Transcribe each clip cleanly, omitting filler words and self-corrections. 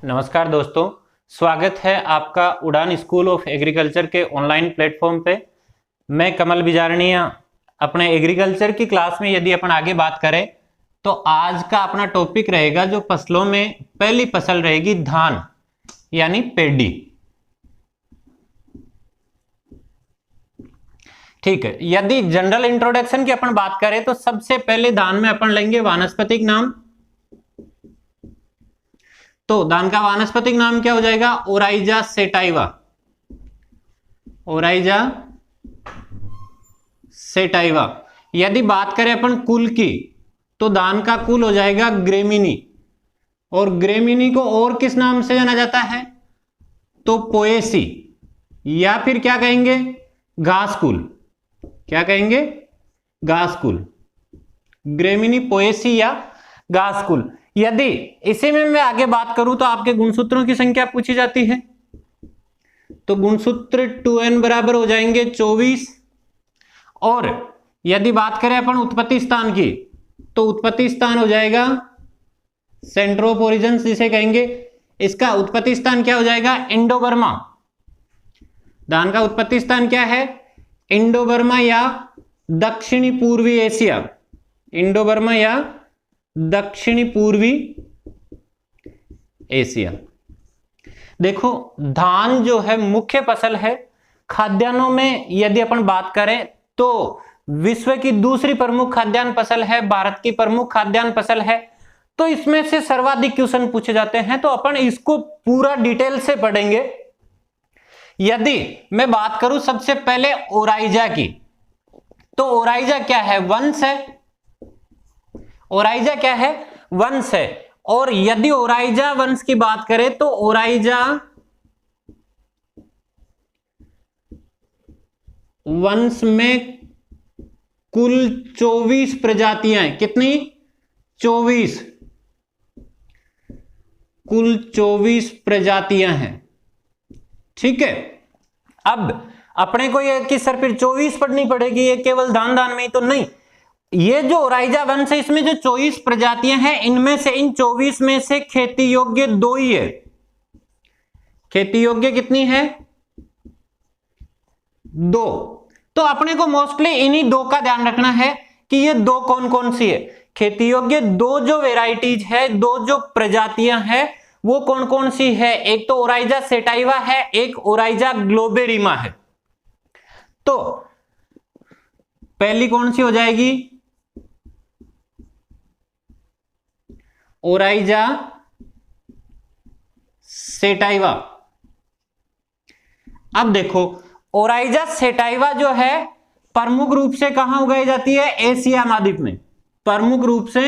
नमस्कार दोस्तों, स्वागत है आपका उड़ान स्कूल ऑफ एग्रीकल्चर के ऑनलाइन प्लेटफॉर्म पे। मैं कमल बिजारनिया। अपने एग्रीकल्चर की क्लास में यदि अपन आगे बात करें तो आज का अपना टॉपिक रहेगा जो फसलों में पहली फसल रहेगी धान यानी पेडी। ठीक है, यदि जनरल इंट्रोडक्शन की अपन बात करें तो सबसे पहले धान में अपन लेंगे वानस्पतिक नाम। तो धान का वानस्पतिक नाम क्या हो जाएगा? Oryza sativa. Oryza sativa. यदि बात करें अपन कुल की तो धान का कुल हो जाएगा ग्रेमिनी। और ग्रेमिनी को और किस नाम से जाना जाता है? तो पोएसी या फिर क्या कहेंगे? घास कुल। क्या कहेंगे? घास कुल। ग्रेमिनी, पोएसी या घास कुल। यदि इसी में मैं आगे बात करूं तो आपके गुणसूत्रों की संख्या पूछी जाती है, तो गुणसूत्र 2n बराबर हो जाएंगे 24। और यदि बात करें अपन उत्पत्ति स्थान की तो उत्पत्ति स्थान हो जाएगा सेंटर ऑफ ओरिजिन जिसे कहेंगे। इसका उत्पत्ति स्थान क्या हो जाएगा? Indo Burma. धान का उत्पत्ति स्थान क्या है? इंडो बर्मा या दक्षिणी पूर्वी एशिया। इंडो बर्मा या दक्षिणी पूर्वी एशिया। देखो, धान जो है मुख्य फसल है। खाद्यान्नों में यदि अपन बात करें तो विश्व की दूसरी प्रमुख खाद्यान्न फसल है, भारत की प्रमुख खाद्यान्न फसल है। तो इसमें से सर्वाधिक क्वेश्चन पूछे जाते हैं, तो अपन इसको पूरा डिटेल से पढ़ेंगे। यदि मैं बात करूं सबसे पहले ओराइजा की, तो ओराइजा क्या है? वंश है। ओराइजा क्या है? वंश है। और यदि ओराइजा वंश की बात करें तो ओराइजा वंश में कुल 24 प्रजातियां हैं। कितनी? 24। कुल 24 प्रजातियां हैं। ठीक है। अब अपने को ये कि सर फिर 24 पढ़नी पड़ेगी, ये केवल धान में ही तो नहीं। ये जो ओराइजा वंश है इसमें जो 24 प्रजातियां हैं, इनमें से इन 24 में से खेती योग्य 2 ही है। खेती योग्य कितनी है? 2। तो अपने को मोस्टली इन्हीं 2 का ध्यान रखना है कि ये 2 कौन कौन सी है। खेती योग्य 2 जो वेराइटीज है, 2 जो प्रजातियां हैं, वो कौन कौन सी है? एक तो ओराइजा सेटाइवा है, एक ओराइजा ग्लोबेरिमा है। तो पहली कौन सी हो जाएगी? Oryza sativa. अब देखो, ओराइजा सेटाइवा जो है प्रमुख रूप से कहां उगाई जाती है? एशिया महाद्वीप में। प्रमुख रूप से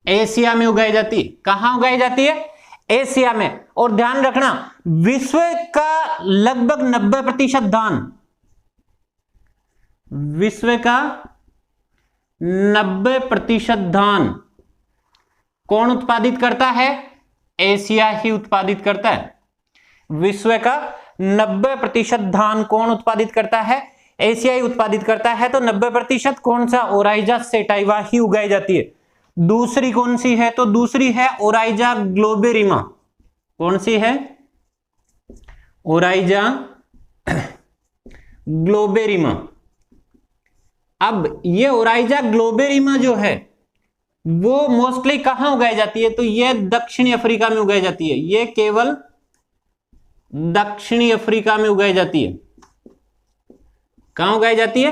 एशिया में उगाई जाती है। कहां उगाई जाती है? एशिया में। और ध्यान रखना, विश्व का लगभग 90% धान, विश्व का 90% धान कौन उत्पादित करता है? एशिया ही उत्पादित करता है। विश्व का 90% धान कौन उत्पादित करता है? एशिया ही उत्पादित करता है। तो 90% कौन सा? ओराइजा सेटाइवा ही उगाई जाती है। दूसरी कौन सी है? तो दूसरी है ओराइजा ग्लोबेरिमा। कौन सी है? ओराइजा ग्लोबेरिमा। अब ये ओराइजा ग्लोबेरिमा जो है वो मोस्टली कहां उगाई जाती है? तो ये दक्षिणी अफ्रीका में उगाई जाती है। ये केवल दक्षिणी अफ्रीका में उगाई जाती है। कहां उगाई जाती है?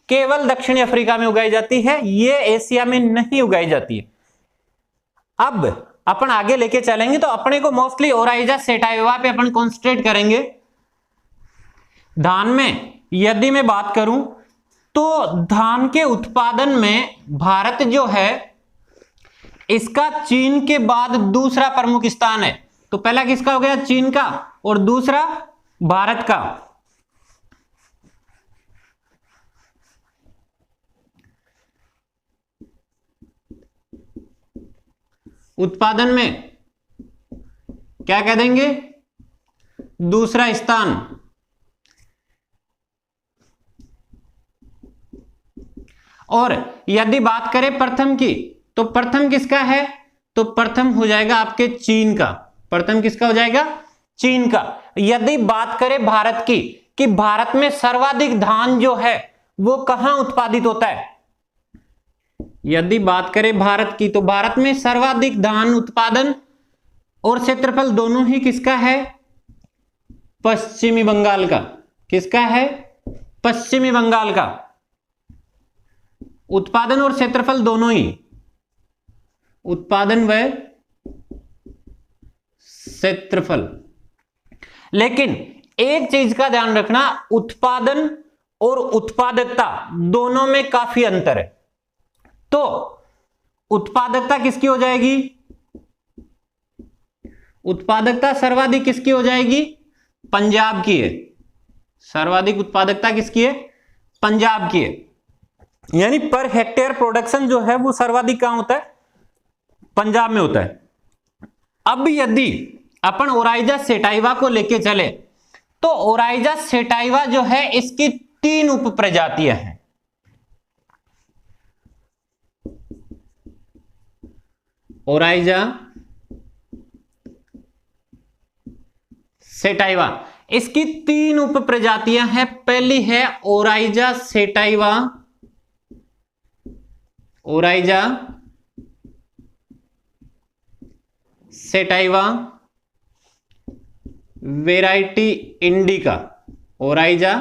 केवल दक्षिणी अफ्रीका में उगाई जाती है। ये एशिया में नहीं उगाई जाती है। अब अपन आगे लेके चलेंगे तो अपने को मोस्टली ओराइजा सेटाइवा पे अपन कॉन्सेंट्रेट करेंगे। धान में यदि मैं बात करूं तो धान के उत्पादन में भारत जो है इसका चीन के बाद दूसरा प्रमुख स्थान है। तो पहला किसका हो गया? चीन का, और दूसरा भारत का। उत्पादन में क्या कह देंगे? दूसरा स्थान। और यदि बात करें प्रथम की, तो प्रथम किसका है? तो प्रथम हो जाएगा आपके चीन का। प्रथम किसका हो जाएगा? चीन का। यदि बात करें भारत की, कि भारत में सर्वाधिक धान जो है वो कहां उत्पादित होता है? यदि बात करें भारत की, तो भारत में सर्वाधिक धान उत्पादन और क्षेत्रफल दोनों ही किसका है? पश्चिमी बंगाल का। किसका है? पश्चिमी बंगाल का। उत्पादन और क्षेत्रफल दोनों ही, उत्पादन व क्षेत्रफल। लेकिन एक चीज का ध्यान रखना, उत्पादन और उत्पादकता दोनों में काफी अंतर है। तो उत्पादकता किसकी हो जाएगी? उत्पादकता सर्वाधिक किसकी हो जाएगी? पंजाब की है। सर्वाधिक उत्पादकता किसकी है? पंजाब की है। यानी पर हेक्टेयर प्रोडक्शन जो है वो सर्वाधिक कहां होता है? पंजाब में होता है। अब यदि अपन ओराइजा सेटाइवा को लेके चले, तो ओराइजा सेटाइवा जो है इसकी 3 उप प्रजातियां हैं। ओराइजा सेटाइवा, इसकी 3 उप प्रजातियां हैं। पहली है Oryza sativa, Oryza sativa variety indica. Oryza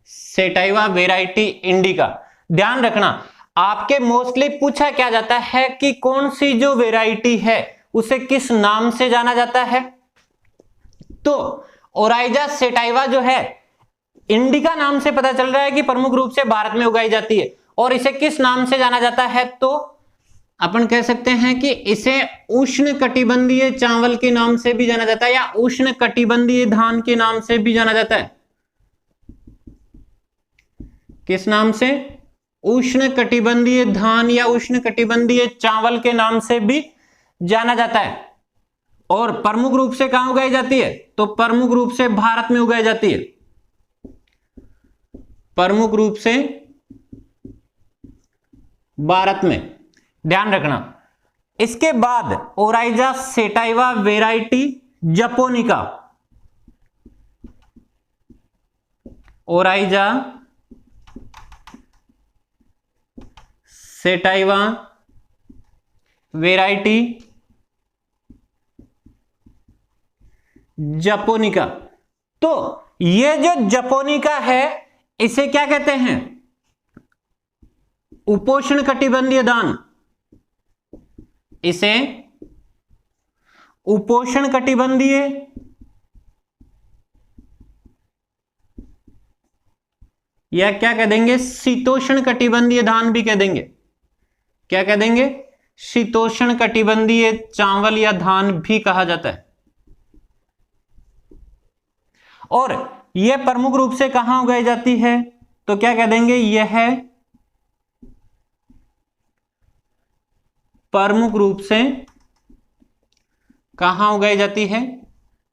sativa variety indica. ध्यान रखना, आपके मोस्टली पूछा क्या जाता है कि कौन सी जो वेराइटी है उसे किस नाम से जाना जाता है। तो ओराइजा सेटाइवा जो है इंडिका नाम से पता चल रहा है कि प्रमुख रूप से भारत में उगाई जाती है। और इसे किस नाम से जाना जाता है? तो अपन कह सकते हैं कि इसे उष्ण कटिबंधीय चावल के नाम से भी जाना जाता है, या उष्ण कटिबंधीय धान के नाम से भी जाना जाता है। किस नाम से? उष्ण कटिबंधीय धान या उष्ण कटिबंधीय चावल के नाम से भी जाना जाता है। और प्रमुख रूप से कहां उगाई जाती है? तो प्रमुख रूप से भारत में उगाई जाती है। प्रमुख रूप से भारत में, ध्यान रखना। इसके बाद Oryza sativa variety japonica. Oryza sativa variety japonica. तो ये जो जपोनिका है इसे क्या कहते हैं? उपोष्ण कटिबंधीय धान। इसे उपोष्ण कटिबंधीय या क्या कह देंगे? शीतोष्ण कटिबंधीय धान भी कह देंगे। क्या कह देंगे? शीतोष्ण कटिबंधीय चावल या धान भी कहा जाता है। और यह प्रमुख रूप से कहां उगाई जाती है? तो क्या कह देंगे? यह है प्रमुख रूप से कहां उगाई जाती है?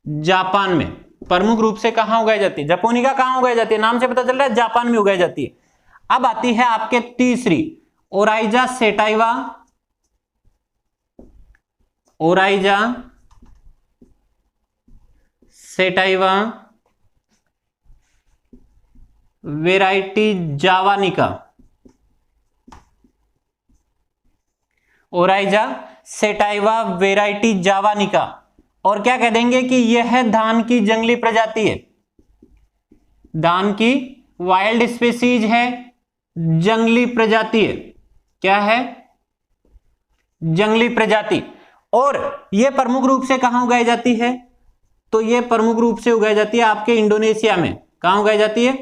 जापान में। प्रमुख रूप से कहां उगाई जाती है? जपोनिका कहां उगाई जाती है? नाम से पता चल रहा है जापान में उगाई जाती है। अब आती है आपके तीसरी Oryza sativa, Oryza sativa variety javanica. Oryza sativa variety javanica. और क्या कह देंगे कि यह धान की जंगली प्रजाति है। धान की वाइल्ड स्पीसीज है, जंगली प्रजाति है। क्या है? जंगली प्रजाति। और यह प्रमुख रूप से कहां उगाई जाती है? तो यह प्रमुख रूप से उगाई जाती है आपके इंडोनेशिया में। कहां उगाई जाती है?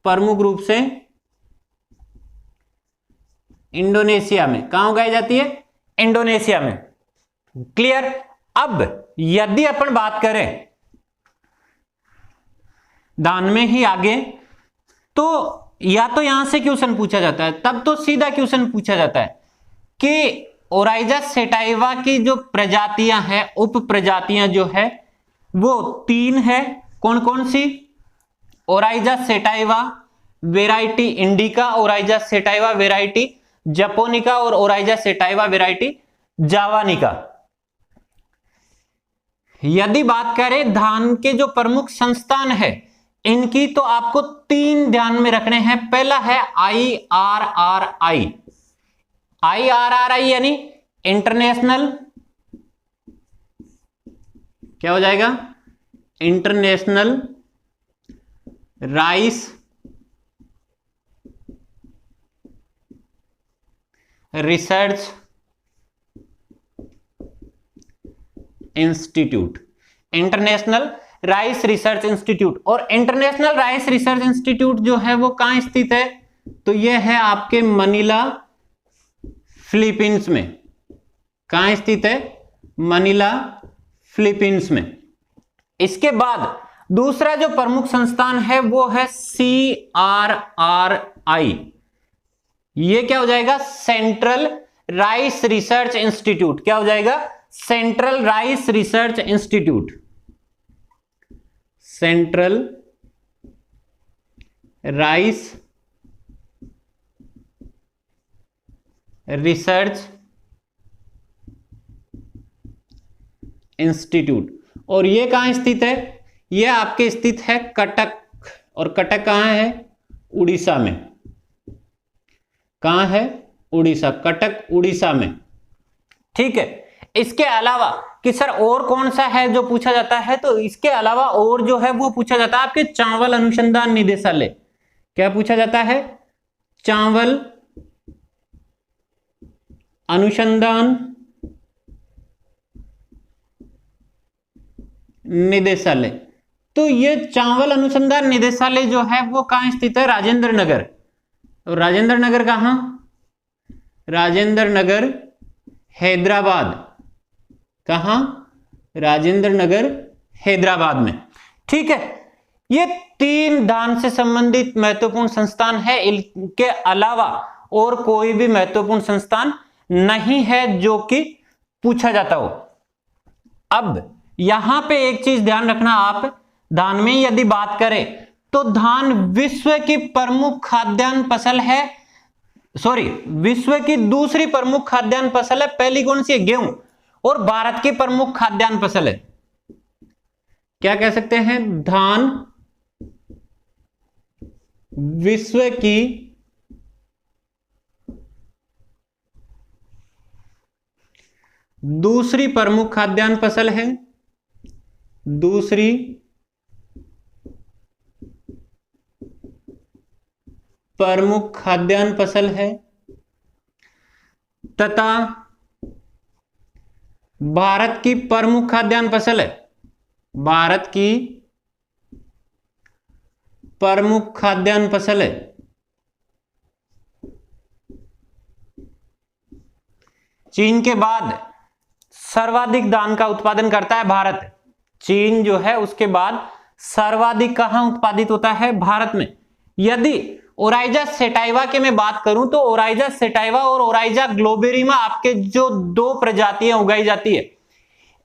प्रमुख रूप से इंडोनेशिया में। कहां उगाई जाती है? इंडोनेशिया में। क्लियर? अब यदि अपन बात करें दान में ही आगे, तो या तो यहां से क्वेश्चन पूछा जाता है, तब तो सीधा क्वेश्चन पूछा जाता है कि ओराइजा सेटाइवा की जो प्रजातियां हैं, उप प्रजातियां जो है वो 3 है। कौन कौन सी? Oryza sativa variety indica, Oryza sativa variety japonica और ओराइजा सेटाइवा वेराइटी जावानिका। यदि बात करें धान के जो प्रमुख संस्थान है इनकी, तो आपको 3 ध्यान में रखने हैं। पहला है IRRI। IRRI यानी इंटरनेशनल, क्या हो जाएगा, international rice research institute, international rice research institute. और इंटरनेशनल राइस रिसर्च इंस्टीट्यूट जो है वो कहां स्थित है, तो यह है आपके मनीला फिलीपींस में। कहां स्थित है, मनीला फिलीपींस में। इसके बाद दूसरा जो प्रमुख संस्थान है वो है CRRI। ये क्या हो जाएगा, सेंट्रल राइस रिसर्च इंस्टीट्यूट। क्या हो जाएगा, central rice research institute, central rice research institute. और ये कहां स्थित है, ये आपके स्थित है कटक। और कटक कहां है, उड़ीसा में। कहां है, उड़ीसा, कटक उड़ीसा में। ठीक है। इसके अलावा कि सर और कौन सा है जो पूछा जाता है, तो इसके अलावा और जो है वो पूछा जाता है आपके चावल अनुसंधान निदेशालय। क्या पूछा जाता है, चावल अनुसंधान निदेशालय। तो ये चावल अनुसंधान निदेशालय जो है वो कहां स्थित है, राजेंद्र नगर। और राजेंद्र नगर कहां, राजेंद्र नगर हैदराबाद। कहां, राजेंद्र नगर हैदराबाद में। ठीक है। ये 3 धान से संबंधित महत्वपूर्ण संस्थान है। इनके अलावा और कोई भी महत्वपूर्ण संस्थान नहीं है जो कि पूछा जाता हो। अब यहां पे एक चीज ध्यान रखना आप, धान में यदि बात करें तो धान विश्व की प्रमुख खाद्यान्न फसल है, सॉरी विश्व की दूसरी प्रमुख खाद्यान्न फसल है। पहली कौन सी है, गेहूं। और भारत की प्रमुख खाद्यान्न फसल है, क्या कह सकते हैं, धान विश्व की दूसरी प्रमुख खाद्यान्न फसल है, दूसरी प्रमुख खाद्यान्न फसल है, तथा भारत की प्रमुख खाद्यान्न फसल है, भारत की प्रमुख खाद्यान्न फसल है। चीन के बाद सर्वाधिक धान का उत्पादन करता है भारत। चीन जो है उसके बाद सर्वाधिक कहां उत्पादित होता है, भारत में। यदि ओराइजा सेटाइवा के मैं बात करूं तो ओराइजा सेटाइवा और ओराइजा ग्लोबेरिमा आपके जो 2 प्रजातियां उगाई जाती है,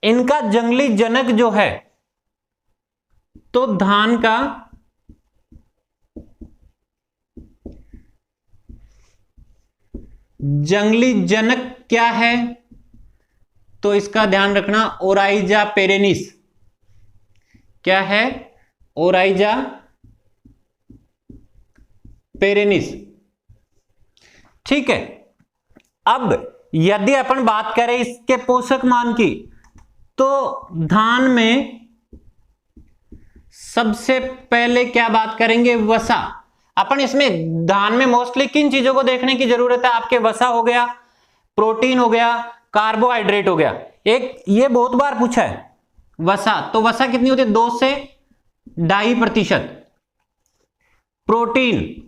इनका जंगली जनक जो है, तो धान का जंगली जनक क्या है, तो इसका ध्यान रखना ओराइजा पेरेनिस। क्या है, ओराइजा पेरेनिस। ठीक है। अब यदि अपन बात करें इसके पोषक मान की, तो धान में सबसे पहले क्या बात करेंगे, वसा। अपन इसमें धान में मोस्टली किन चीजों को देखने की जरूरत है, आपके वसा हो गया, प्रोटीन हो गया, कार्बोहाइड्रेट हो गया। एक ये बहुत बार पूछा है वसा, तो वसा कितनी होती है, 2 से 2.5%। प्रोटीन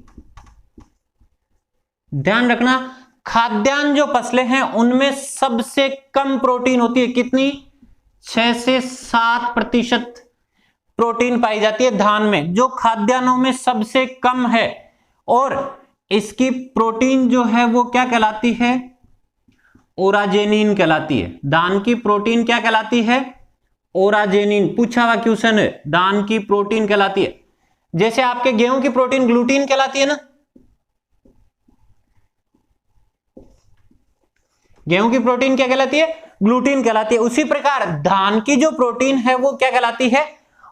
ध्यान रखना, खाद्यान्न जो फसलें हैं उनमें सबसे कम प्रोटीन होती है, कितनी, 6 से 7% प्रोटीन पाई जाती है धान में, जो खाद्यान्नों में सबसे कम है। और इसकी प्रोटीन जो है वो क्या कहलाती है, ओराजेनिन कहलाती है। धान की प्रोटीन क्या कहलाती है, ओराजेनिन। पूछा हुआ क्वेश्चन है, धान की प्रोटीन कहलाती है। जैसे आपके गेहूं की प्रोटीन ग्लूटीन कहलाती है ना, गेहूं की प्रोटीन क्या कहलाती है? ग्लूटीन कहलाती है। उसी प्रकार धान की जो प्रोटीन है वो क्या कहलाती है?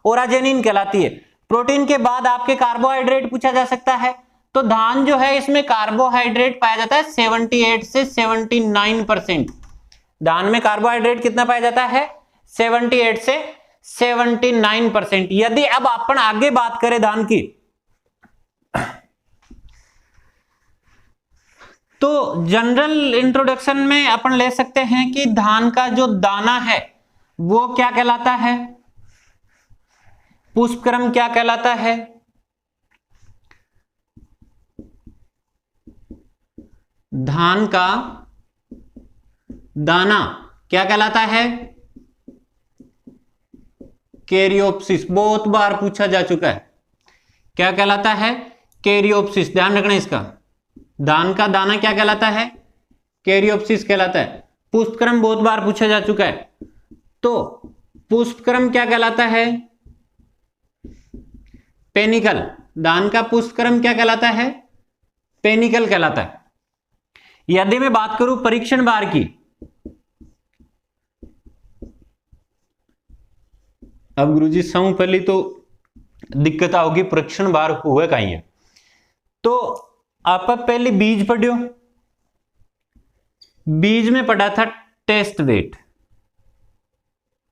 ओराजेनिन कहलाती है। प्रोटीन के बाद आपके कार्बोहाइड्रेट पूछा जा सकता है, तो धान जो है इसमें कार्बोहाइड्रेट पाया जाता है 78 से 79%। धान में कार्बोहाइड्रेट कितना पाया जाता है? 78 से 79%। यदि अब अपन आगे बात करें धान की, तो जनरल इंट्रोडक्शन में अपन ले सकते हैं कि धान का जो दाना है वो क्या कहलाता है? पुष्पक्रम क्या कहलाता है? धान का दाना क्या कहलाता है? कैरियोप्सिस, बहुत बार पूछा जा चुका है। क्या कहलाता है? कैरियोप्सिस, ध्यान रखना इसका। धान का दाना क्या कहलाता है? कैरियोप्सिस कहलाता है। पुष्पक्रम बहुत बार पूछा जा चुका है, तो पुष्पक्रम क्या कहलाता है? पेनिकल। धान का पुष्पक्रम क्या कहलाता है? पेनिकल कहलाता है। यदि मैं बात करूं परीक्षण बार की, अब गुरुजी समूहफली तो दिक्कत आओगी, परीक्षण बार हुआ कहीं है, तो आप पहले बीज पढ़ियो। बीज में पढ़ा था टेस्ट वेट,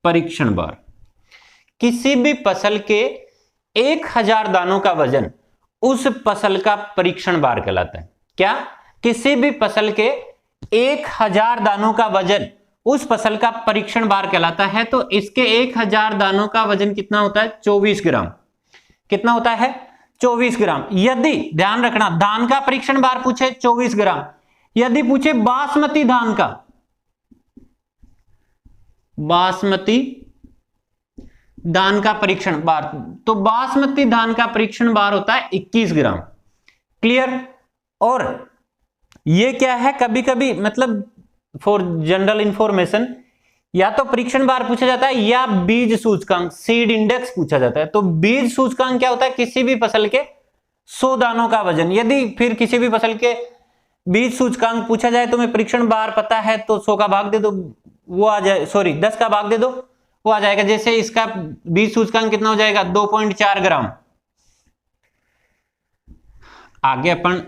परीक्षण बार। किसी भी फसल के 1000 दानों का वजन उस फसल का परीक्षण बार कहलाता है। क्या? किसी भी फसल के 1000 दानों का वजन उस फसल का परीक्षण बार कहलाता है। तो इसके 1000 दानों का वजन कितना होता है? 24 ग्राम। कितना होता है? 24 ग्राम। यदि ध्यान रखना, धान का परीक्षण बार पूछे 24 ग्राम, यदि पूछे बासमती धान का, बासमती धान का परीक्षण बार, तो बासमती धान का परीक्षण बार होता है 21 ग्राम। क्लियर? और ये क्या है, कभी कभी मतलब फॉर जनरल इंफॉर्मेशन, या तो परीक्षण बार पूछा जाता है या बीज सूचकांक, सीड इंडेक्स पूछा जाता है। तो बीज सूचकांक क्या होता है? किसी भी फसल के 100 दानों का वजन। यदि फिर किसी भी फसल के बीज सूचकांक पूछा जाए, तो मैं परीक्षण बार पता है तो 100 का भाग दे दो, वो आ जाए, सॉरी 10 का भाग दे दो, वो आ जाएगा। जैसे इसका बीज सूचकांक कितना हो जाएगा? 2.4 ग्राम। आगे अपन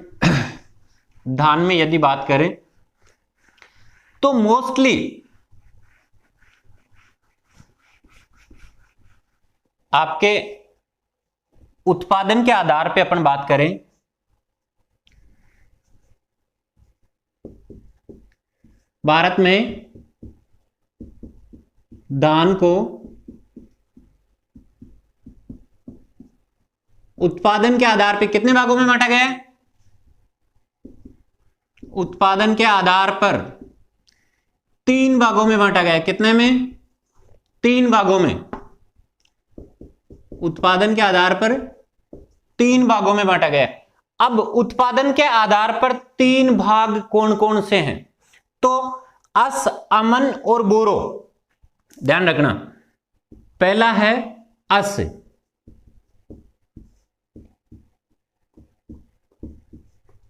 धान में यदि बात करें तो मोस्टली आपके उत्पादन के आधार पे अपन बात करें, भारत में धान को उत्पादन के आधार पे कितने भागों में बांटा गया है? उत्पादन के आधार पर 3 भागों में बांटा गया है। कितने में? 3 भागों में। उत्पादन के आधार पर 3 भागों में बांटा गया है। अब उत्पादन के आधार पर 3 भाग कौन कौन से हैं? तो अस, अमन और बोरो। ध्यान रखना, पहला है अस।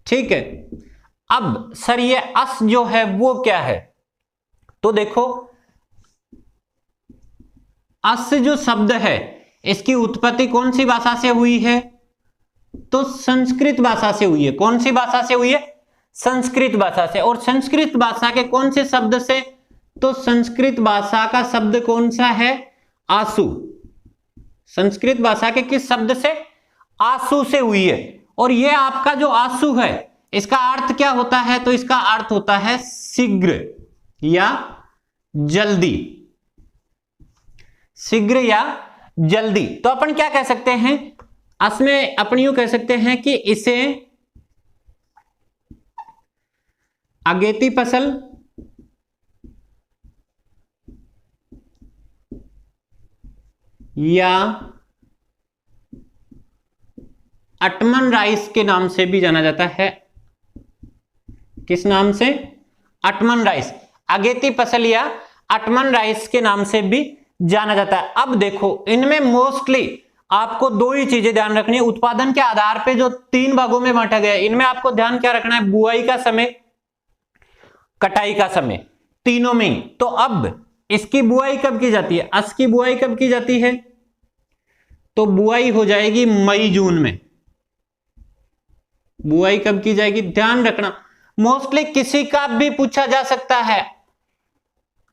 ठीक है। अब सर ये अस जो है वो क्या है? तो देखो, अस जो शब्द है इसकी उत्पत्ति कौन सी भाषा से हुई है? तो संस्कृत भाषा से हुई है। कौन सी भाषा से हुई है? संस्कृत भाषा से। और संस्कृत भाषा के कौन से शब्द से? तो संस्कृत भाषा का शब्द कौन सा है? आंसू। संस्कृत भाषा के किस शब्द से? आंसू से हुई है। और ये आपका जो आंसू है इसका अर्थ क्या होता है? तो इसका अर्थ होता है शीघ्र या जल्दी। शीघ्र या जल्दी। तो अपन क्या कह सकते हैं? इसमें अपन यूं कह सकते हैं कि इसे अगेती फसल या अटमन राइस के नाम से भी जाना जाता है। किस नाम से? अटमन राइस। अगेती फसल या अटमन राइस के नाम से भी जाना जाता है। अब देखो, इनमें मोस्टली आपको दो ही चीजें ध्यान रखनी है। उत्पादन के आधार पे जो 3 भागों में बांटा गया है, इनमें आपको ध्यान क्या रखना है, बुआई का समय, कटाई का समय, तीनों में ही। तो अब इसकी बुआई कब की जाती है, अस की बुआई कब की जाती है, तो बुआई हो जाएगी मई जून में। बुआई कब की जाएगी, ध्यान रखना। मोस्टली किसी का भी पूछा जा सकता है,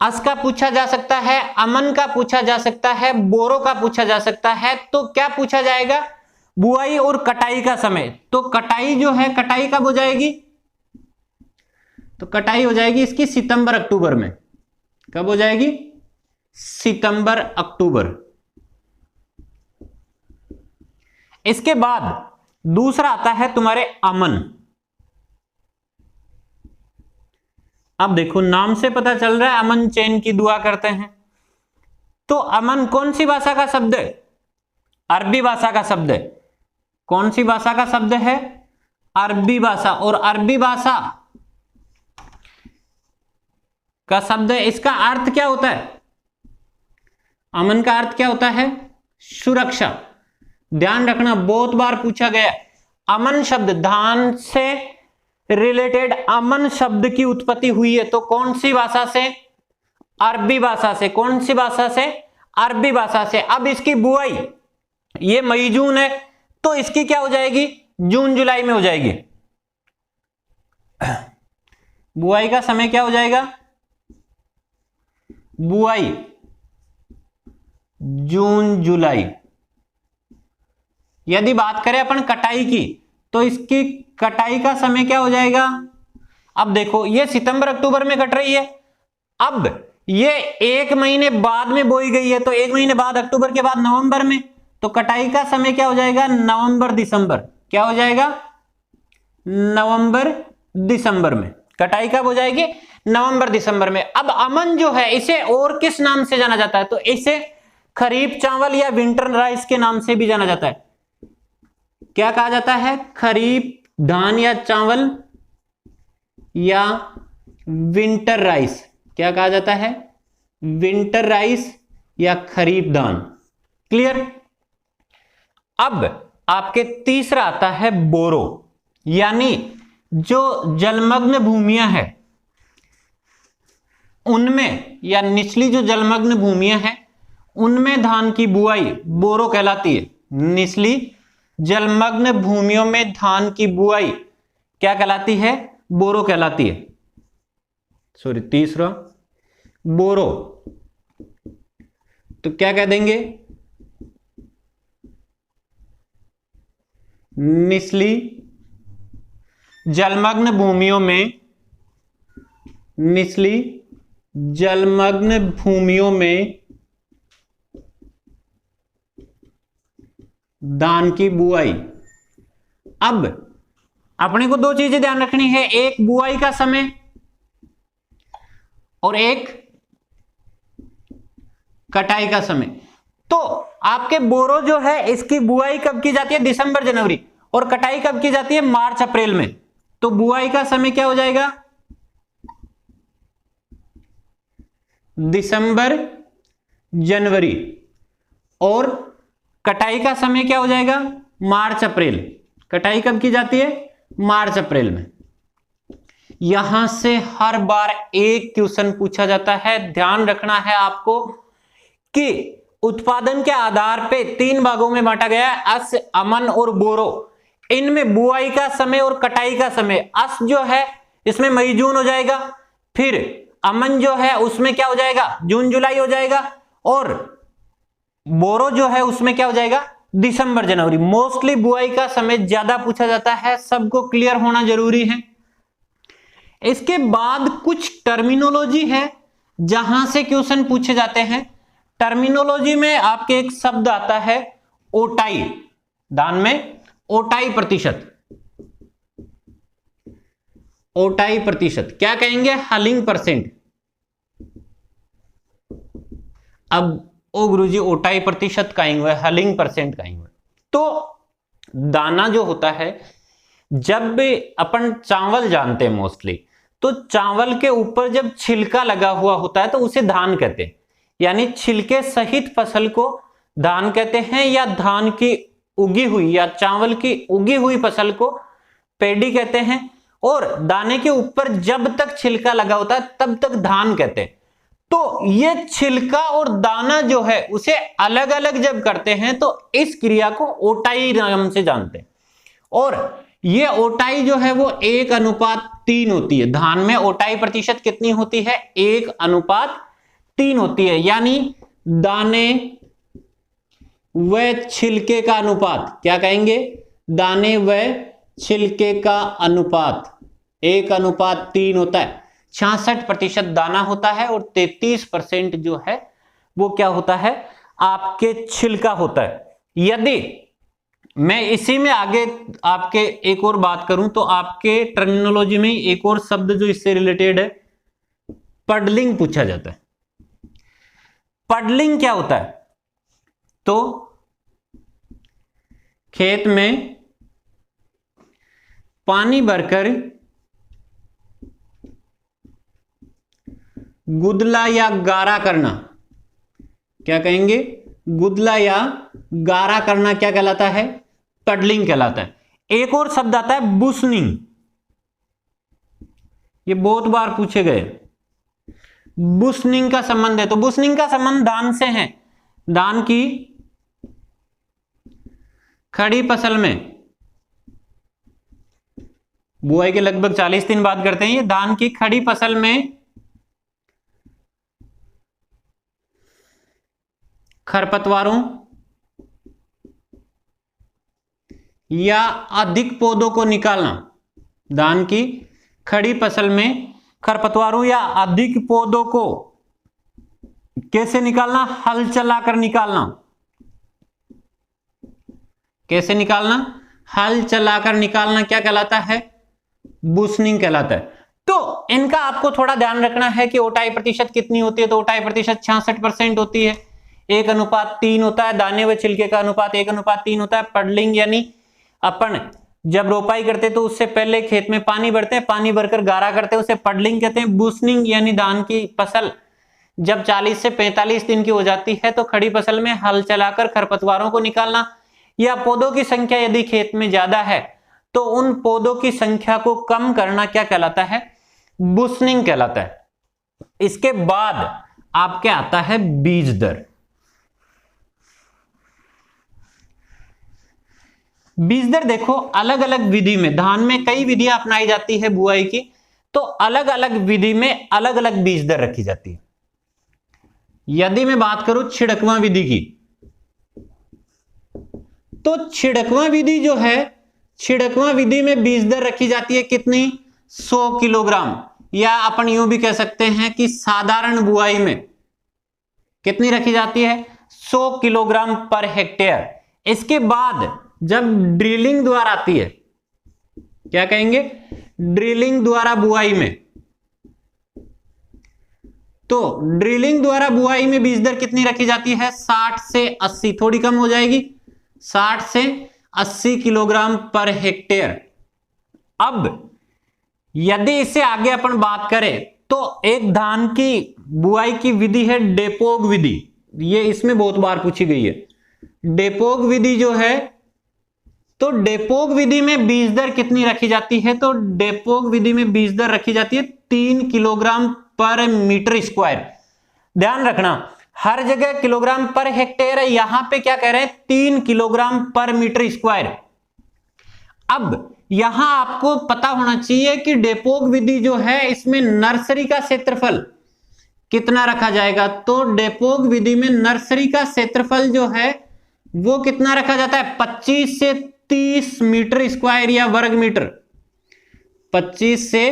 अस का पूछा जा सकता है, अमन का पूछा जा सकता है, बोरो का पूछा जा सकता है। तो क्या पूछा जाएगा, बुआई और कटाई का समय। तो कटाई जो है, कटाई कब हो जाएगी, तो कटाई हो जाएगी इसकी सितंबर अक्टूबर में। कब हो जाएगी, सितंबर अक्टूबर। इसके बाद दूसरा आता है तुम्हारे अमन। अब देखो नाम से पता चल रहा है अमन चैन की दुआ करते हैं। तो अमन कौन सी भाषा का शब्द है, अरबी भाषा का शब्द है। कौन सी भाषा का शब्द है, अरबी भाषा। और अरबी भाषा का शब्द है, इसका अर्थ क्या होता है, अमन का अर्थ क्या होता है, सुरक्षा। ध्यान रखना, बहुत बार पूछा गया। अमन शब्द, धान से रिलेटेड अमन शब्द की उत्पत्ति हुई है तो कौन सी भाषा से, अरबी भाषा से। कौन सी भाषा से, अरबी भाषा से। अब इसकी बुआई, ये मई जून है, तो इसकी क्या हो जाएगी, जून जुलाई में हो जाएगी। बुआई का समय क्या हो जाएगा, बुआई जून जुलाई। यदि बात करें अपन कटाई की, तो इसकी कटाई का समय क्या हो जाएगा। अब देखो ये सितंबर अक्टूबर में कट रही है, अब ये 1 महीने बाद में बोई गई है, तो 1 महीने बाद, अक्टूबर के बाद नवंबर में, तो कटाई का समय क्या हो जाएगा, नवंबर दिसंबर। क्या हो जाएगा, नवंबर दिसंबर में। कटाई कब हो जाएगी, नवंबर दिसंबर में। अब अमन जो है, इसे और किस नाम से जाना जाता है, तो इसे खरीफ चावल या विंटर राइस के नाम से भी जाना जाता है। क्या कहा जाता है, खरीफ धान या चावल या विंटर राइस। क्या कहा जाता है, विंटर राइस या खरीफ धान। क्लियर। अब आपके तीसरा आता है बोरो, यानी जो जलमग्न भूमियां हैं उनमें, या निचली जो जलमग्न भूमियां हैं उनमें धान की बुआई बोरो कहलाती है। निचली जलमग्न भूमियों में धान की बुआई क्या कहलाती है, बोरो कहलाती है। सॉरी, तीसरा बोरो। तो क्या कह देंगे, निचली जलमग्न भूमियों में, निचली जलमग्न भूमियों में धान की बुआई। अब अपने को दो चीजें ध्यान रखनी है, एक बुआई का समय और एक कटाई का समय। तो आपके बोरो जो है इसकी बुआई कब की जाती है, दिसंबर जनवरी, और कटाई कब की जाती है, मार्च अप्रैल में। तो बुआई का समय क्या हो जाएगा, दिसंबर जनवरी, और कटाई का समय क्या हो जाएगा, मार्च अप्रैल। कटाई कब की जाती है, मार्च अप्रैल में। यहां से हर बार एक क्वेश्चन पूछा जाता है। ध्यान रखना है आपको कि उत्पादन के आधार पे 3 भागों में बांटा गया है, अस, अमन और बोरो। इनमें बुआई का समय और कटाई का समय, अस जो है इसमें मई जून हो जाएगा, फिर अमन जो है उसमें क्या हो जाएगा, जून जुलाई हो जाएगा, और बोरो जो है उसमें क्या हो जाएगा, दिसंबर जनवरी। मोस्टली बुआई का समय ज्यादा पूछा जाता है, सबको क्लियर होना जरूरी है। इसके बाद कुछ टर्मिनोलॉजी है जहां से क्वेश्चन पूछे जाते हैं। टर्मिनोलॉजी में आपके एक शब्द आता है ओटाई, दान में ओटाई प्रतिशत। ओटाई प्रतिशत क्या कहेंगे, हलिंग परसेंट। अब ओ गुरुजी ओटाई प्रतिशत कहेंगे, हलिंग परसेंट कहेंगे। तो दाना जो होता है, जब भी अपन चावल जानते हैं मोस्टली, तो चावल के ऊपर जब छिलका लगा हुआ होता है तो उसे धान कहते हैं, यानी छिलके सहित फसल को धान कहते हैं, या धान की उगी हुई या चावल की उगी हुई फसल को पैडी कहते हैं, और दाने के ऊपर जब तक छिलका लगा होता है तब तक धान कहते हैं। तो ये छिलका और दाना जो है उसे अलग अलग जब करते हैं तो इस क्रिया को ओटाई नाम से जानते हैं। और ये ओटाई जो है वो 1:3 होती है। धान में ओटाई प्रतिशत कितनी होती है? 1:3 होती है, यानी दाने व छिलके का अनुपात। क्या कहेंगे? दाने व छिलके का अनुपात 1:3 होता है। 66% दाना होता है और 33% जो है वो क्या होता है? आपके छिलका होता है। यदि मैं इसी में आगे आपके एक और बात करूं तो आपके टर्मिनोलॉजी में एक और शब्द जो इससे रिलेटेड है, पडलिंग पूछा जाता है। पडलिंग क्या होता है? तो खेत में पानी भरकर गुदला या गारा करना, क्या कहेंगे? गुदला या गारा करना क्या कहलाता है? पडलिंग कहलाता है। एक और शब्द आता है बुसनिंग, ये बहुत बार पूछे गए। बुसनिंग का संबंध है, तो बुसनिंग का संबंध धान से है। धान की खड़ी फसल में बुआई के लगभग 40 दिन बाद करते हैं। ये धान की खड़ी फसल में खरपतवारों या अधिक पौधों को निकालना। धान की खड़ी फसल में खरपतवारों या अधिक पौधों को कैसे निकालना? हल चलाकर निकालना। कैसे निकालना? हल चलाकर निकालना क्या कहलाता है? बुसनिंग कहलाता है। तो इनका आपको थोड़ा ध्यान रखना है कि ओटाई प्रतिशत कितनी होती है। तो ओटाई प्रतिशत 66% होती है, 1:3 होता है। दाने व छिलके का अनुपात 1:3 होता है। पडलिंग यानी अपन जब रोपाई करते तो उससे पहले खेत में पानी भरते हैं, पानी भरकर गारा करते हैं, उसे पडलिंग कहते हैं। बुसनिंग यानी धान की फसल जब 40 से 45 दिन की हो जाती है तो खड़ी फसल में हल चलाकर खरपतवारों को निकालना, या पौधों की संख्या यदि खेत में ज्यादा है तो उन पौधों की संख्या को कम करना क्या कहलाता है? बुसनिंग कहलाता है। इसके बाद आपके आता है बीज दर। बीज दर देखो, अलग अलग विधि में, धान में कई विधियां अपनाई जाती है बुआई की, तो अलग अलग विधि में अलग अलग बीज दर रखी जाती है। यदि मैं बात करूं छिड़कवा विधि की, तो छिड़कवा विधि जो है, छिड़कवा विधि में बीज दर रखी जाती है कितनी? 100 किलोग्राम, या अपन यूं भी कह सकते हैं कि साधारण बुआई में कितनी रखी जाती है? 100 किलोग्राम पर हेक्टेयर। इसके बाद जब ड्रिलिंग द्वारा आती है, क्या कहेंगे? ड्रिलिंग द्वारा बुआई में, तो ड्रिलिंग द्वारा बुआई में बीज दर कितनी रखी जाती है? 60 से 80, थोड़ी कम हो जाएगी, 60 से 80 किलोग्राम पर हेक्टेयर। अब यदि इससे आगे अपन बात करें तो एक धान की बुआई की विधि है डेपोग विधि। ये इसमें बहुत बार पूछी गई है। डेपोग विधि जो है, तो डेपोग विधि में बीज दर कितनी रखी जाती है? तो डेपोग विधि में बीज दर रखी जाती है 3 किलोग्राम पर मीटर स्क्वायर। ध्यान रखना, हर जगह किलोग्राम पर हेक्टेयर है, यहां पे क्या कह रहे हैं? 3 किलोग्राम पर मीटर स्क्वायर। अब यहां आपको पता होना चाहिए कि डेपोग विधि जो है इसमें नर्सरी का क्षेत्रफल कितना रखा जाएगा। तो डेपोग विधि में नर्सरी का क्षेत्रफल जो है वो कितना रखा जाता है? 25 से 30 मीटर स्क्वायर या वर्ग मीटर। 25 से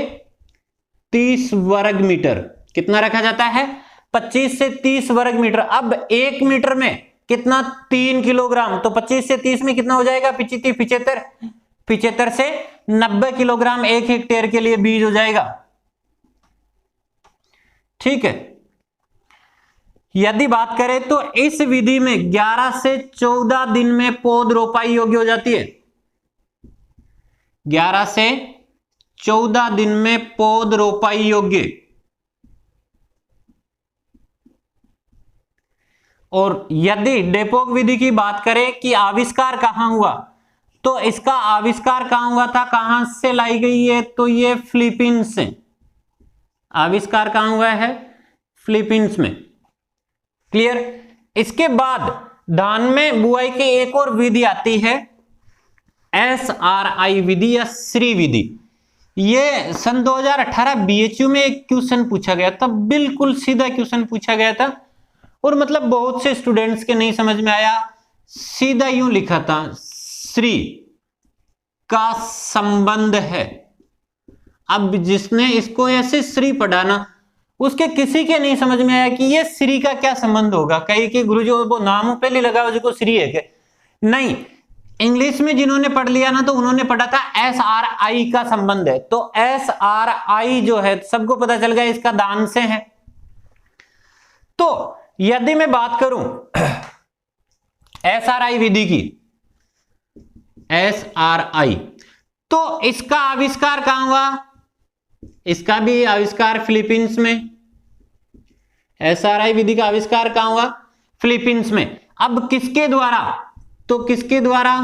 30 वर्ग मीटर कितना रखा जाता है? 25 से 30 वर्ग मीटर। अब 1 मीटर में कितना? 3 किलोग्राम। तो 25 से 30 में कितना हो जाएगा? 75 75 से 90 किलोग्राम 1 हेक्टेयर के लिए बीज हो जाएगा। ठीक है। यदि बात करें तो इस विधि में 11 से 14 दिन में पौध रोपाई योग्य हो जाती है। 11 से 14 दिन में पौध रोपाई योग्य। और यदि डेपोक विधि की बात करें कि आविष्कार कहां हुआ, तो इसका आविष्कार कहां हुआ था, कहां से लाई गई है, तो ये फिलीपींस से आविष्कार कहां हुआ है, फिलीपींस में। क्लियर। इसके बाद धान में बुआई की एक और विधि आती है SRI विधि या श्री विधि। ये सन 2018 BHU में एक क्वेश्चन पूछा गया था, बिल्कुल सीधा क्वेश्चन पूछा गया था और मतलब बहुत से स्टूडेंट्स के नहीं समझ में आया, सीधा यूं लिखा था, श्री का संबंध है। अब जिसने इसको ऐसे श्री पढ़ा ना, उसके किसी के नहीं समझ में आया कि ये श्री का क्या संबंध होगा। कहीं कि गुरुजी वो नाम पहले लगा उसको श्री है क्या, नहीं। इंग्लिश में जिन्होंने पढ़ लिया ना, तो उन्होंने पढ़ा था SRI का संबंध है। तो SRI जो है सबको पता चल गया इसका दान से है। तो यदि मैं बात करूं SRI विधि की, SRI, तो इसका आविष्कार कहां हुआ, इसका भी आविष्कार फिलीपींस में। SRI विधि का आविष्कार कहां हुआ, फिलीपींस में। अब किसके द्वारा, तो किसके द्वारा,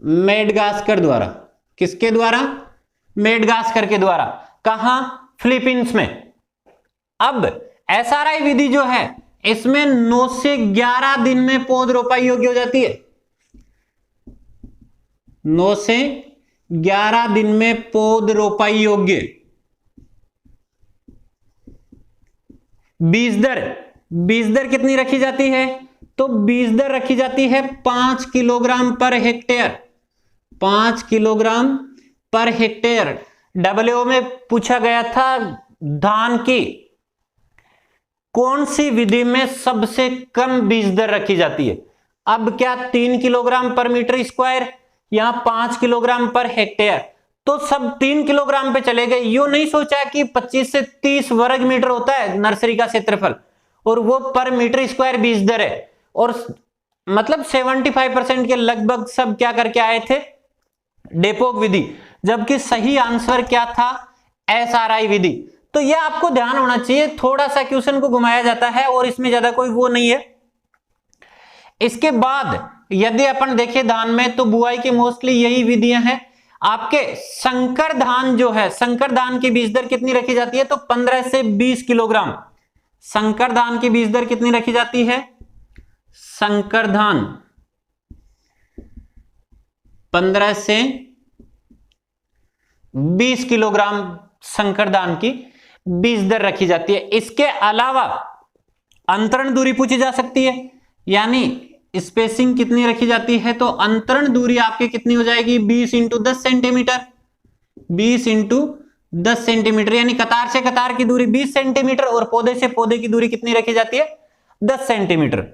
मेडगास्कर द्वारा। किसके द्वारा, मेडगास्कर के द्वारा। कहां, फिलीपींस में। अब SRI विधि जो है इसमें 9 से 11 दिन में पौध रोपाई योग्य हो जाती है। 9 से 11 दिन में पौध रोपाई योग्य। बीज दर कितनी रखी जाती है, तो बीज दर रखी जाती है 5 kilogram per hectare. 5 kilogram per hectare. WO में पूछा गया था धान की कौन सी विधि में सबसे कम बीज दर रखी जाती है। अब क्या 3 किलोग्राम पर मीटर स्क्वायर या 5 किलोग्राम पर हेक्टेयर, तो सब 3 किलोग्राम पे चले गए। यूं नहीं सोचा कि 25 से 30 वर्ग मीटर होता है नर्सरी का क्षेत्रफल और वो पर मीटर स्क्वायर बीज दर है, और मतलब 75% के लगभग सब क्या करके आए थे, डेपोक विधि, जबकि सही आंसर क्या था, SRI विधि। तो यह आपको ध्यान होना चाहिए, थोड़ा सा क्वेश्चन को घुमाया जाता है और इसमें ज्यादा कोई वो नहीं है। इसके बाद यदि अपन देखें धान में, तो बुआई की मोस्टली यही विधियां हैं। आपके संकर धान जो है, संकर धान की बीज दर कितनी रखी जाती है, तो 15 से 20 किलोग्राम। संकर धान की बीज दर कितनी रखी जाती है, संकर धान 15 से 20 किलोग्राम संकर धान की बीज दर रखी जाती है। इसके अलावा अंतरण दूरी पूछी जा सकती है, यानी स्पेसिंग कितनी रखी जाती है, तो अंतरण दूरी आपकी कितनी हो जाएगी, 20 × 10 सेंटीमीटर। 20 × 10 सेंटीमीटर, यानी कतार से कतार की दूरी 20 सेंटीमीटर और पौधे से पौधे की दूरी कितनी रखी जाती है, 10 सेंटीमीटर।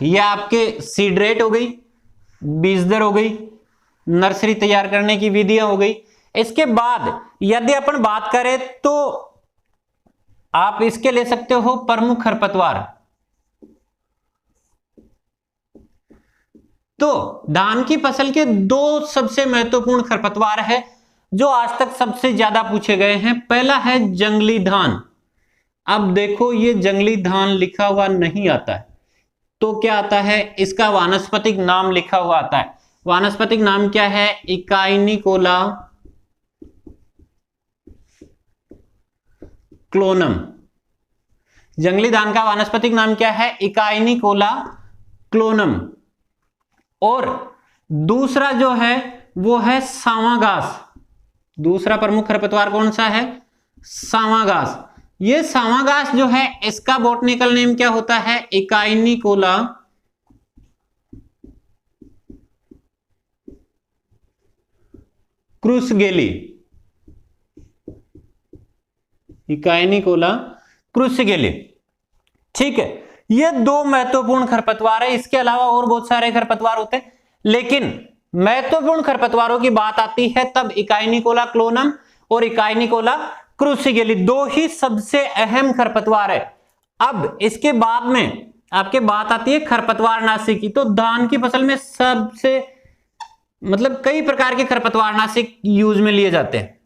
यह आपके सीड रेट हो गई, बीज दर हो गई, नर्सरी तैयार करने की विधियां हो गई। इसके बाद यदि अपन बात करें तो आप इसके ले सकते हो प्रमुख खरपतवार। तो धान की फसल के 2 सबसे महत्वपूर्ण खरपतवार है जो आज तक सबसे ज्यादा पूछे गए हैं। पहला है जंगली धान। अब देखो ये जंगली धान लिखा हुआ नहीं आता है, तो क्या आता है, इसका वानस्पतिक नाम लिखा हुआ आता है। वानस्पतिक नाम क्या है, इकाइनिकोला क्लोनम। जंगली धान का वानस्पतिक नाम क्या है, इकाइनिकोला क्लोनम। और दूसरा जो है वो है सांवा घास। दूसरा प्रमुख खरपतवार कौन सा है, सांवा घास। ये सांवा घास जो है इसका बॉटनिकल नेम क्या होता है, इकाइनिकोला क्रूसगेली। इकाइनिकोला क्रूसगेली, ठीक है। ये 2 महत्वपूर्ण खरपतवार है। इसके अलावा और बहुत सारे खरपतवार होते हैं, लेकिन महत्वपूर्ण खरपतवारों की बात आती है तब इकाइनिकोला क्लोनम और इकाइनिकोला क्रूसगेली 2 ही सबसे अहम खरपतवार है। अब इसके बाद में आपके बात आती है खरपतवार नाशी की। तो धान की फसल में सबसे मतलब कई प्रकार के खरपतवार नाशी यूज में लिए जाते हैं।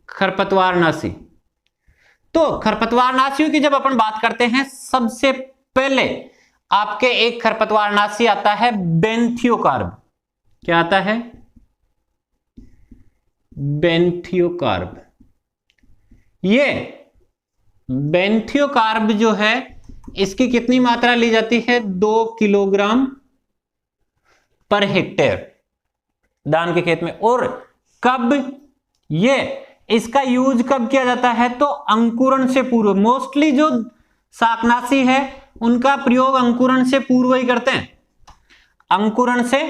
खरपतवारनाशी। तो खरपतवारनाशियों की जब अपन बात करते हैं, सबसे पहले आपके एक खरपतवारनाशी आता है बेंथियोकार्ब। क्या आता है? बेंथियोकार्ब। ये बेंथियोकार्ब जो है, इसकी कितनी मात्रा ली जाती है? 2 किलोग्राम पर हेक्टेयर धान के खेत में। और कब ये इसका यूज कब किया जाता है? तो अंकुरण से पूर्व। मोस्टली जो शाकनाशी है उनका प्रयोग अंकुरण से पूर्व ही करते हैं, अंकुरण से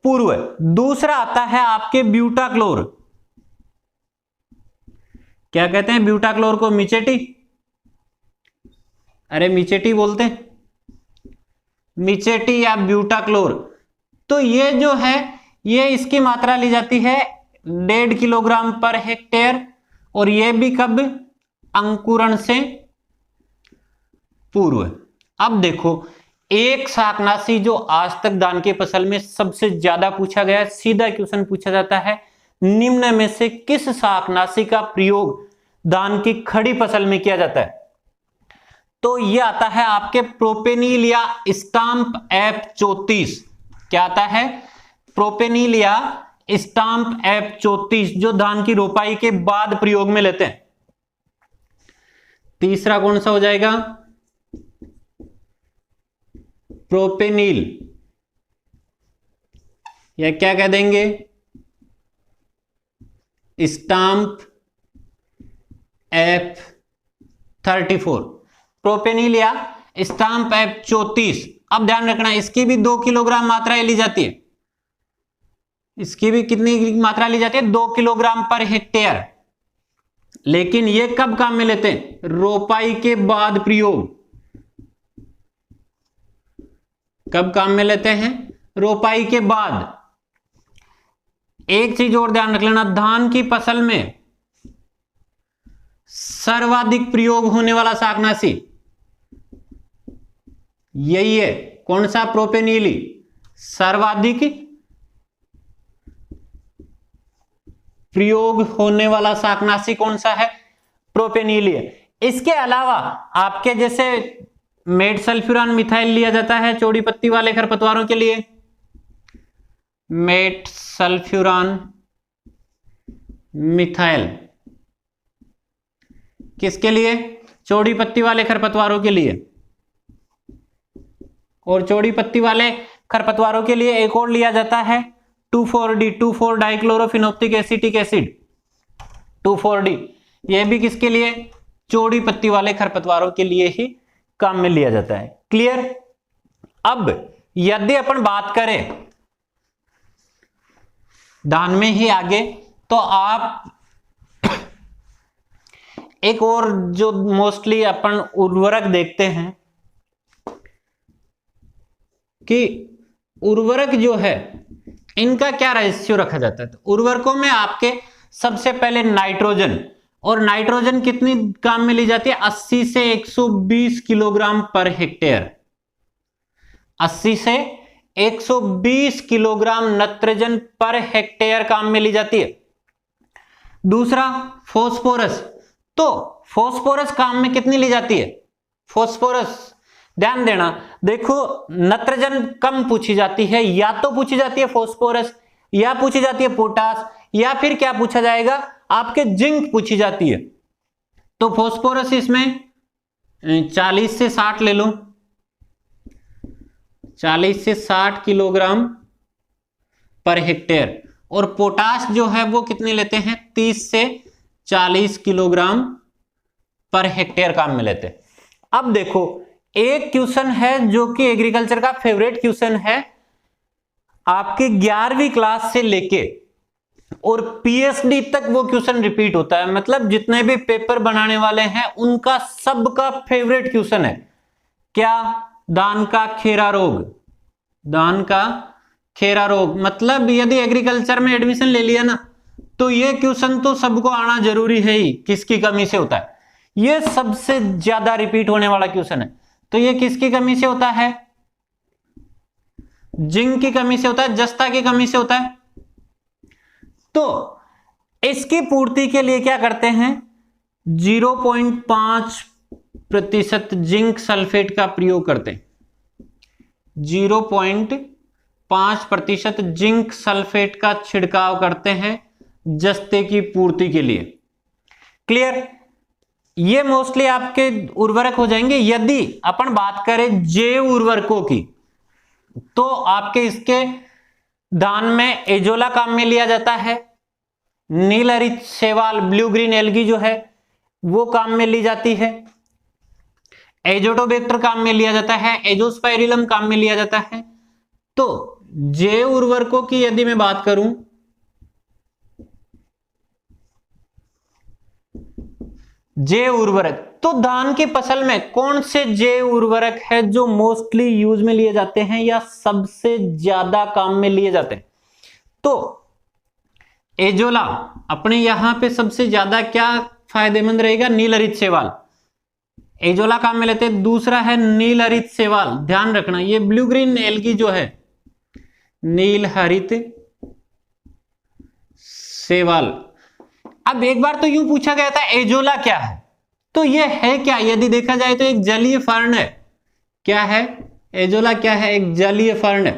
पूर्व। दूसरा आता है आपके ब्यूटाक्लोर। क्या कहते हैं ब्यूटाक्लोर को? मिचेटी। अरे मिचेटी बोलते हैं, मिचेटी या ब्यूटाक्लोर। तो ये जो है, ये इसकी मात्रा ली जाती है 1.5 किलोग्राम पर हेक्टेयर। और ये भी कब? अंकुरण से पूर्व। अब देखो, एक शाकनाशी जो आज तक धान की फसल में सबसे ज्यादा पूछा गया, सीधा क्वेश्चन पूछा जाता है, निम्न में से किस शाकनाशी का प्रयोग धान की खड़ी फसल में किया जाता है? तो यह आता है आपके प्रोपेनिल या स्टाम्प F34। क्या आता है? प्रोपेनिल या स्टाम्प F34, जो धान की रोपाई के बाद प्रयोग में लेते हैं। तीसरा कौन सा हो जाएगा? प्रोपेनिल, या क्या कह देंगे? स्टाम्प F34, प्रोपेनिल या स्टाम्प F34। अब ध्यान रखना, इसकी भी 2 किलोग्राम मात्रा ली जाती है। इसकी भी कितनी मात्रा ली जाती है? 2 किलोग्राम पर हेक्टेयर। लेकिन ये कब काम में लेते हैं? रोपाई के बाद प्रयोग। कब काम में लेते हैं? रोपाई के बाद। एक चीज और ध्यान रख लेना, धान की फसल में सर्वाधिक प्रयोग होने वाला शाकनाशी यही है। कौन सा? प्रोपेनिल। सर्वाधिक प्रयोग होने वाला शाकनाशी कौन सा है? प्रोपेनिल। इसके अलावा आपके जैसे मेड सल्फ्यूरान मिथाइल लिया जाता है चौड़ी पत्ती वाले खरपतवारों के लिए। मेड सल्फ्यूरान मिथाइल किसके लिए? चौड़ी पत्ती वाले खरपतवारों के लिए। और चौड़ी पत्ती वाले खरपतवारों के लिए एक और लिया जाता है 2,4-D, 2,4 डाइक्लोरोफिनोप्टिक एसिटिक एसिड, 2,4-D। यह भी किसके लिए? चौड़ी पत्ती वाले खरपतवारों के लिए ही काम में लिया जाता है। क्लियर? अब यदि अपन बात करें धान में ही आगे, तो आप एक और जो मोस्टली अपन उर्वरक देखते हैं कि उर्वरक जो है इनका क्या रेशियो रखा जाता है। तो उर्वरकों में आपके सबसे पहले नाइट्रोजन, और नाइट्रोजन कितनी काम में ली जाती है? 80 से 120 किलोग्राम पर हेक्टेयर। 80 से 120 किलोग्राम नाइट्रोजन पर हेक्टेयर काम में ली जाती है। दूसरा फास्फोरस, तो फास्फोरस काम में कितनी ली जाती है? फास्फोरस ध्यान देना, देखो नाइट्रोजन कम पूछी जाती है, या तो पूछी जाती है फास्फोरस, या पूछी जाती है पोटास, या फिर क्या पूछा जाएगा? आपके जिंक पूछी जाती है। तो फास्फोरस इसमें 40 से 60 ले लो, 40 से 60 किलोग्राम पर हेक्टेयर। और पोटाश जो है वो कितने लेते हैं? 30 से 40 किलोग्राम पर हेक्टेयर काम में लेते हैं। अब देखो, एक क्वेश्चन है जो कि एग्रीकल्चर का फेवरेट क्वेश्चन है, आपके 11वीं क्लास से लेके और पीएचडी तक वो क्वेश्चन रिपीट होता है। मतलब जितने भी पेपर बनाने वाले हैं उनका सबका फेवरेट क्वेश्चन है। क्या? धान का खेरा रोग। धान का खेरा रोग मतलब यदि एग्रीकल्चर में एडमिशन ले लिया ना, तो ये क्वेश्चन तो सबको आना जरूरी है ही। किसकी कमी से होता है? ये सबसे ज्यादा रिपीट होने वाला क्वेश्चन है। तो ये किसकी कमी से होता है? जिंक की कमी से होता है, जस्ता की कमी से होता है। तो इसकी पूर्ति के लिए क्या करते हैं, 0.5% जिंक सल्फेट का प्रयोग करते हैं। 0.5% जिंक सल्फेट का छिड़काव करते हैं जस्ते की पूर्ति के लिए। क्लियर? ये मोस्टली आपके उर्वरक हो जाएंगे। यदि अपन बात करें जैव उर्वरकों की, तो आपके इसके धान में एजोला काम में लिया जाता है, नील हरित शैवाल ब्लू ग्रीन एल्गी जो है वो काम में ली जाती है, एजोटोबैक्टर काम में लिया जाता है, एजोस्पाइरिलम काम में लिया जाता है। तो जैव उर्वरकों की यदि मैं बात करूं, जैव उर्वरक, तो धान की फसल में कौन से जैव उर्वरक है जो मोस्टली यूज में लिए जाते हैं या सबसे ज्यादा काम में लिए जाते हैं? तो एजोला अपने यहां पे सबसे ज्यादा क्या फायदेमंद रहेगा, नील हरित शैवाल, एजोला काम में लेते हैं। दूसरा है नील हरित शैवाल, ध्यान रखना ये ब्लू ग्रीन एल्गी जो है, नील हरित शैवाल। अब एक बार तो यूं पूछा गया था एजोला क्या है, तो ये है क्या, यदि देखा जाए तो एक जलीय फर्न है। क्या है एजोला? क्या है? एक जलीय फर्न है।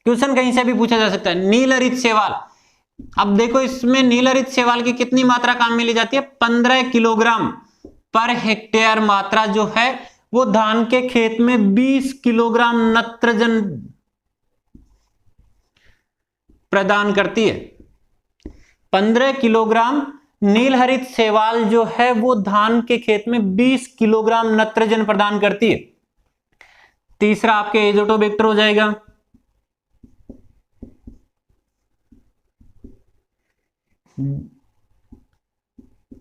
क्वेश्चन कहीं से भी पूछा जा सकता है। नील हरित शैवाल, अब देखो इसमें नील हरित शैवाल की कितनी मात्रा काम में ली जाती है, 15 किलोग्राम पर हेक्टेयर मात्रा जो है वो धान के खेत में 20 किलोग्राम नत्रजन प्रदान करती है। 15 किलोग्राम नील हरित शैवाल जो है वो धान के खेत में 20 किलोग्राम नत्रजन प्रदान करती है। तीसरा आपके एजोटोबैक्टर हो जाएगा।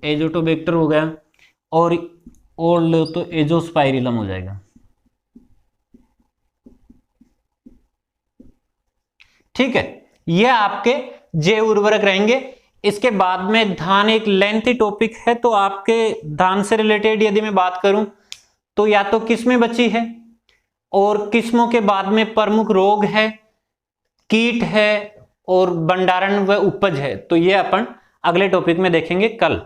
एजोटोबैक्टर हो गया, और लो तो एजोस्पाइरिलम हो जाएगा। ठीक है, ये आपके जैव उर्वरक रहेंगे। इसके बाद में धान एक लेंथी टॉपिक है, तो आपके धान से रिलेटेड यदि मैं बात करूं तो या तो किस्में बची है, और किस्मों के बाद में प्रमुख रोग है, कीट है, और भंडारण व उपज है। तो ये अपन अगले टॉपिक में देखेंगे कल।